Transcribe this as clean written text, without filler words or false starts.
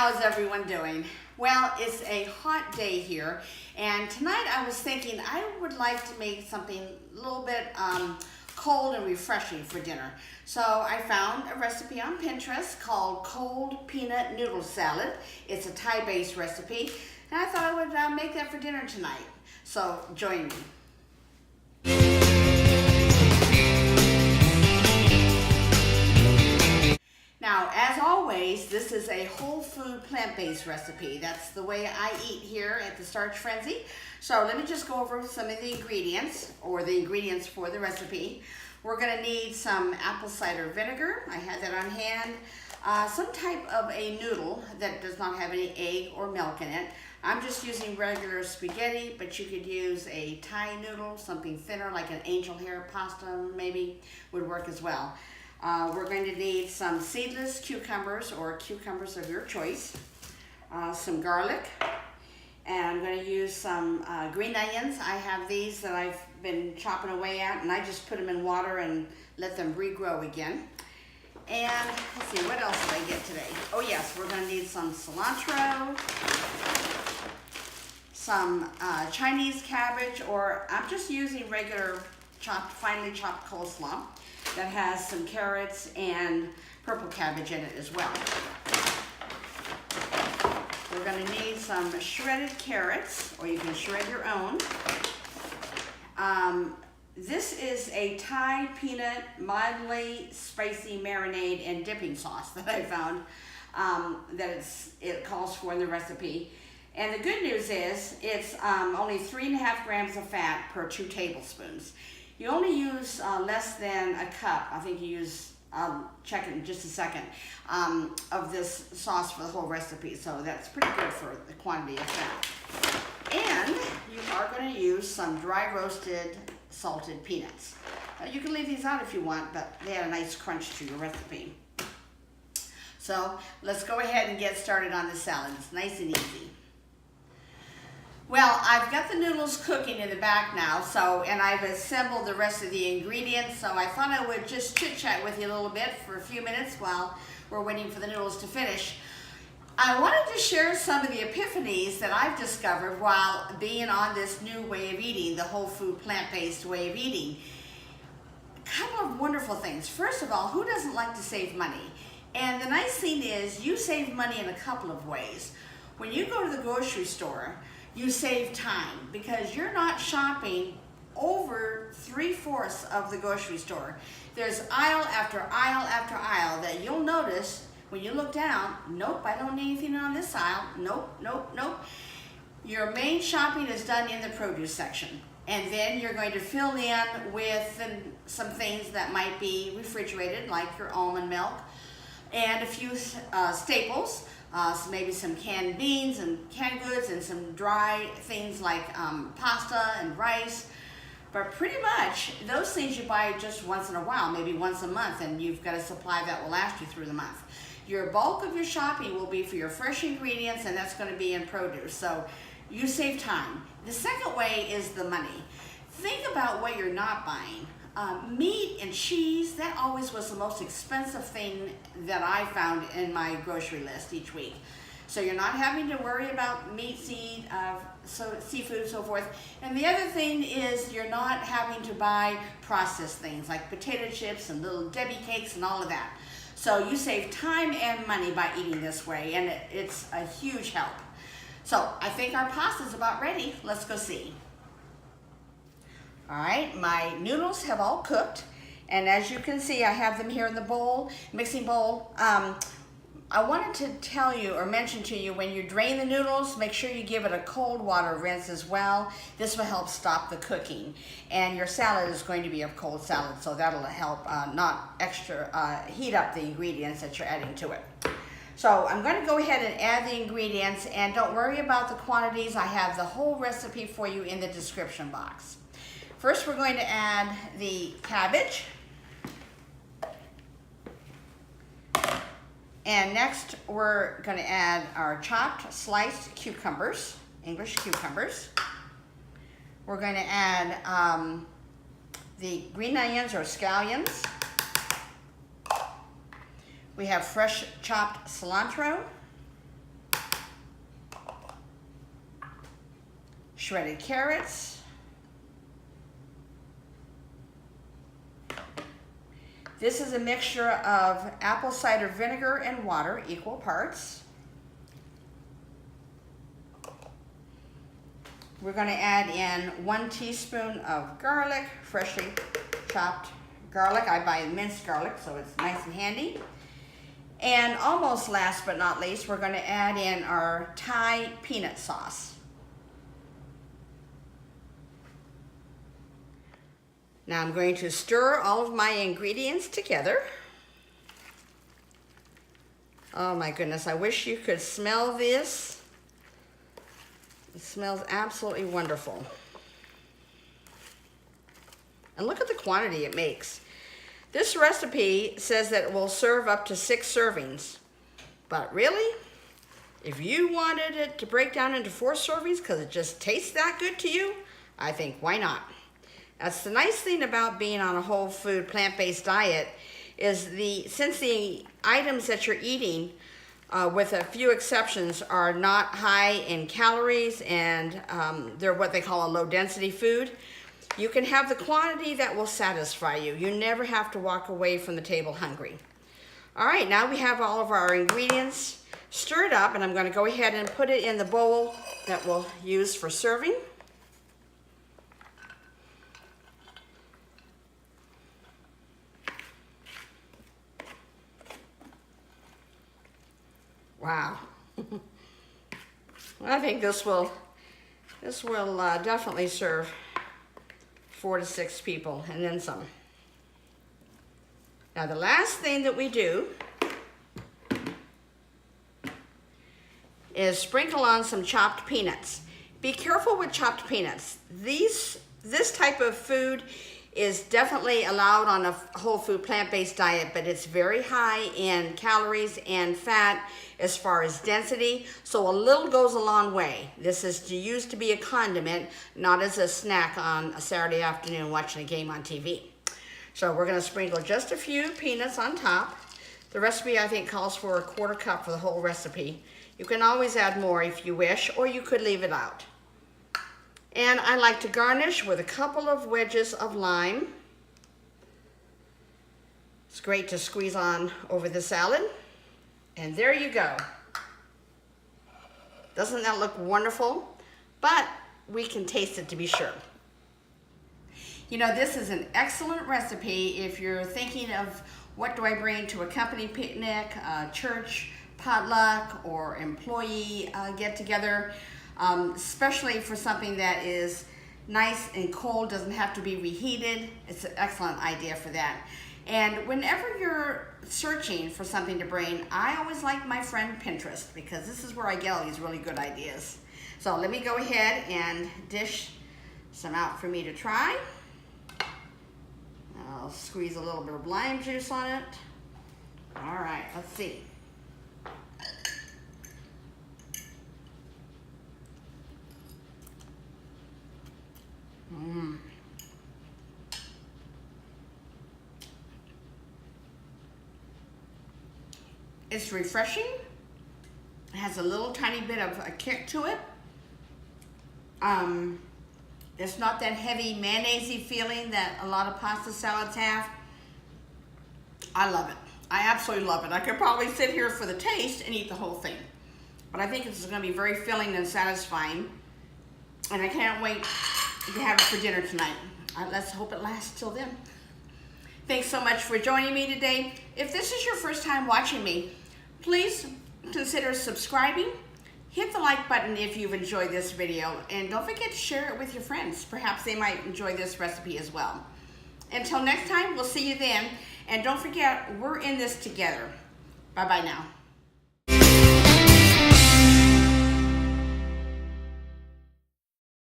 how's everyone doing? Well, it's a hot day here, and tonight I was thinking I would like to make something a little bit cold and refreshing for dinner. So I found a recipe on Pinterest called Cold Peanut Noodle Salad. It's a Thai-based recipe, and I thought I would make that for dinner tonight. So join me. Now, as always, this is a whole food plant-based recipe. That's the way I eat here at the Starch Frenzy. So let me just go over some of the ingredients, or the ingredients for the recipe. We're gonna need some apple cider vinegar. I had that on hand. Some type of a noodle that does not have any egg or milk in it. I'm just using regular spaghetti, but you could use a Thai noodle, something thinner like an angel hair pasta maybe would work as well. We're going to need some seedless cucumbers or cucumbers of your choice, some garlic, and I'm going to use some green onions. I have these that I've been chopping away at, and I just put them in water and let them regrow again. And let's see, what else did I get today? Oh yes, we're going to need some cilantro, some Chinese cabbage, or I'm just using regular finely chopped coleslaw that has some carrots and purple cabbage in it as well. We're going to need some shredded carrots, or you can shred your own. This is a Thai peanut mildly spicy marinade and dipping sauce that I found that it calls for in the recipe. And the good news is it's only 3.5 grams of fat per 2 tablespoons. You only use less than a cup. I think you use, I'll check it in just a second, of this sauce for the whole recipe. So that's pretty good for the quantity of fat. And you are going to use some dry roasted salted peanuts. You can leave these out if you want, but they add a nice crunch to your recipe. So let's go ahead and get started on the salad. It's nice and easy. Well, I've got the noodles cooking in the back now, and I've assembled the rest of the ingredients, so I thought I would just chit-chat with you a little bit for a few minutes while we're waiting for the noodles to finish. I wanted to share some of the epiphanies that I've discovered while being on this new way of eating, the whole food plant-based way of eating. A couple of wonderful things. First of all, who doesn't like to save money? And the nice thing is you save money in a couple of ways. When you go to the grocery store, you save time because you're not shopping over 3/4 of the grocery store. There's aisle after aisle after aisle that you'll notice when you look down. Nope, I don't need anything on this aisle. Nope, nope, nope. Your main shopping is done in the produce section. And then you're going to fill in with some things that might be refrigerated, like your almond milk, and a few staples. So maybe some canned beans and canned goods and some dry things like pasta and rice. But pretty much those things you buy just once in a while, maybe once a month, and you've got a supply that will last you through the month. Your bulk of your shopping will be for your fresh ingredients, and that's going to be in produce. So you save time. The second way is the money. Think about what you're not buying. Meat and cheese, that always was the most expensive thing that I found in my grocery list each week. So you're not having to worry about meat, seafood, so forth. And the other thing is you're not having to buy processed things like potato chips and little Debbie cakes and all of that. So you save time and money by eating this way, and it's a huge help. So I think our pasta's about ready. Let's go see. All right, my noodles have all cooked, and as you can see, I have them here in the bowl, mixing bowl. I wanted to tell you or mention to you, when you drain the noodles, make sure you give it a cold water rinse as well. This will help stop the cooking. And your salad is going to be a cold salad, so that'll help not extra heat up the ingredients that you're adding to it. So I'm going to go ahead and add the ingredients, and don't worry about the quantities. I have the whole recipe for you in the description box. First, we're going to add the cabbage. And next, we're going to add our chopped, sliced cucumbers, English cucumbers. We're going to add the green onions or scallions. We have fresh chopped cilantro. shredded carrots, this is a mixture of apple cider vinegar and water, equal parts. We're going to add in 1 teaspoon of garlic, freshly chopped garlic. I buy minced garlic, so it's nice and handy. And almost last but not least, we're going to add in our Thai peanut sauce. Now I'm going to stir all of my ingredients together. Oh my goodness, I wish you could smell this. It smells absolutely wonderful. And look at the quantity it makes. This recipe says that it will serve up to 6 servings. But really, if you wanted it to break down into 4 servings because it just tastes that good to you, I think why not? That's the nice thing about being on a whole food plant-based diet is since the items that you're eating, with a few exceptions, are not high in calories and they're what they call a low density food, you can have the quantity that will satisfy you. You never have to walk away from the table hungry. All right, now we have all of our ingredients stirred up, and I'm going to go ahead and put it in the bowl that we'll use for serving. Wow. I think this will definitely serve 4 to 6 people and then some. Now the last thing that we do is sprinkle on some chopped peanuts. Be careful with chopped peanuts. This type of food is definitely allowed on a whole food plant-based diet, but it's very high in calories and fat as far as density, so a little goes a long way. This is used to be a condiment, not as a snack on a Saturday afternoon watching a game on TV. So we're gonna sprinkle just a few peanuts on top. The recipe, I think, calls for a 1/4 cup for the whole recipe. You can always add more if you wish, or you could leave it out. And I like to garnish with a couple of wedges of lime. It's great to squeeze on over the salad. And there you go. Doesn't that look wonderful? But we can taste it to be sure. You know, this is an excellent recipe if you're thinking of what do I bring to a company picnic, a church potluck, or employee get-together. Especially for something that is nice and cold, doesn't have to be reheated. It's an excellent idea for that. And whenever you're searching for something to bring, I always like my friend Pinterest, because this is where I get all these really good ideas. So let me go ahead and dish some out for me to try. I'll squeeze a little bit of lime juice on it. All right, let's see. It's refreshing. It has a little tiny bit of a kick to it. It's not that heavy mayonnaise-y feeling that a lot of pasta salads have. I love it. I absolutely love it. I could probably sit here for the taste and eat the whole thing. But I think it's going to be very filling and satisfying. And I can't wait to have it for dinner tonight. Let's hope it lasts till then. Thanks so much for joining me today. If this is your first time watching me, please consider subscribing. Hit the like button if you've enjoyed this video, and don't forget to share it with your friends. Perhaps they might enjoy this recipe as well. Until next time, we'll see you then. And don't forget, we're in this together. Bye-bye now.